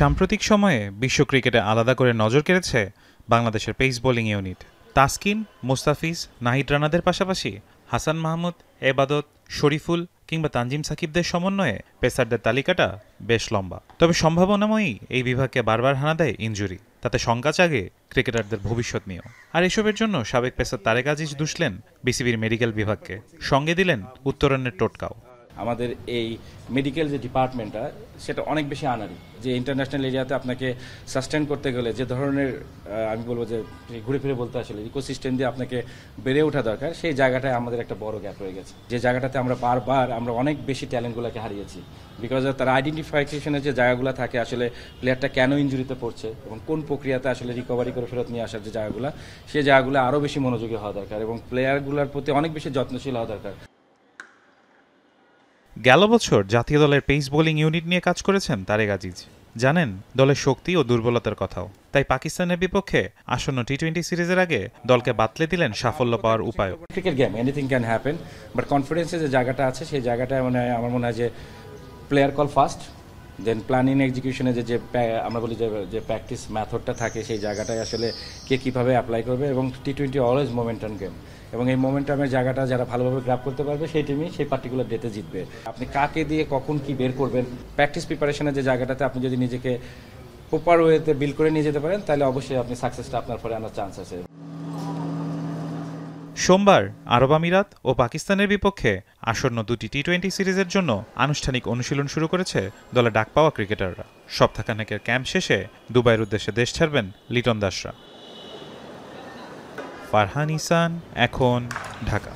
সাম্প্রতিক সময়ে বিশ্ব ক্রিকেটে আলাদা করে নজর কেড়েছে বাংলাদেশের pace bowling unit. Taskin, Mustafiz, Nahid রানাদের পাশাপাশি হাসান মাহমুদ, এবাদত, শরীফুল কিংবা তানজিম সাকিবদের সমন্বয়ে পেসারদের তালিকাটা বেশ লম্বা। তবে সম্ভাবনাময়ী এই বিভাগকে বারবার হানা দেয় ইনজুরি। তাতে শঙ্কা জাগে ক্রিকেটারদের ভবিষ্যৎ নিয়েও। আর এসবের জন্য সাবেক পেসার তারেক আজিজ দুষলেন বিসিবির মেডিকেল বিভাগকে, সঙ্গে দিলেন উত্তরণের টোটকাও। আমাদের এই মেডিকেল যে ডিপার্টমেন্টটা সেটা অনেক বেশি আনারি, যে ইন্টারন্যাশনাল এরিয়াতে আপনাকে সাস্টেন করতে গেলে যে ধরনের আমি বলবো যে ঘুরে ফিরে বলতে আসলে ইকোসিস্টেম দিয়ে আপনাকে বেড়ে ওঠা দরকার, সেই জায়গাটায় আমাদের একটা বড় গ্যাপ রয়ে গেছে। যে জায়গাটাতে আমরা বারবার অনেক বেশি ট্যালেন্টগুলোকে হারিয়েছি, বিকজ তার আইডেন্টিফিকেশনের যে জায়গাগুলো থাকে আসলে প্লেয়ারটা কেন ইনজুরিতে পড়ছে এবং কোন প্রক্রিয়াতে আসলে রিকভারি করে ফেরত নিয়ে আসার যে জায়গাগুলো, সেই জায়গাগুলো আরও বেশি মনোযোগী হওয়া দরকার এবং প্লেয়ারগুলোর প্রতি অনেক বেশি যত্নশীল হওয়া দরকার। গেল বছর জাতীয় দলের পেস বোলিং ইউনিট নিয়ে কাজ করেছেন তারেক আজিজ, জানেন দলের শক্তি ও দুর্বলতার কথাও। তাই পাকিস্তানের বিপক্ষে আসন্ন টি-20 সিরিজের আগে দলকে বাতলে দিলেন সাফল্য পাওয়ার উপায়। Cricket game, anything can happen, but কনফিডেন্সের যে জায়গাটা আছে সেই জায়গাটায় আমার মনে হয় যে player call first, then planning এক্সিকিউশনে যে আমরা বলি যে প্র্যাকটিস মেথডটা থাকে, সেই জায়গাটায় আসলে কে কীভাবে অ্যাপ্লাই করবে। এবং টি-20 অলওয়েজ মোমেন্টাম গেম, এবং এই মোমেন্টামের জায়গাটা যারা ভালোভাবে গ্র্যাব করতে পারবে সেই টিমই সেই পার্টিকুলার ডেতে জিতবে। আপনি কাকে দিয়ে কখন কি বের করবেন, প্র্যাকটিস প্রিপারেশনের যে জায়গাটাতে আপনি যদি নিজেকে প্রপার ওয়েতে বিল্ড করে নিয়ে যেতে পারেন, তাহলে অবশ্যই আপনি সাকসেসটা আপনার পরে আনার চান্স আছে। সোমবার আরব আমিরাত ও পাকিস্তানের বিপক্ষে আসন্ন দুটি টি-20 সিরিজের জন্য আনুষ্ঠানিক অনুশীলন শুরু করেছে দলে ডাক পাওয়া ক্রিকেটাররা। সপ্তাহখানেকের ক্যাম্প শেষে দুবাইয়ের উদ্দেশ্যে দেশ ছাড়বেন লিটন দাসরা। ফারহান ইসান, এখন, ঢাকা।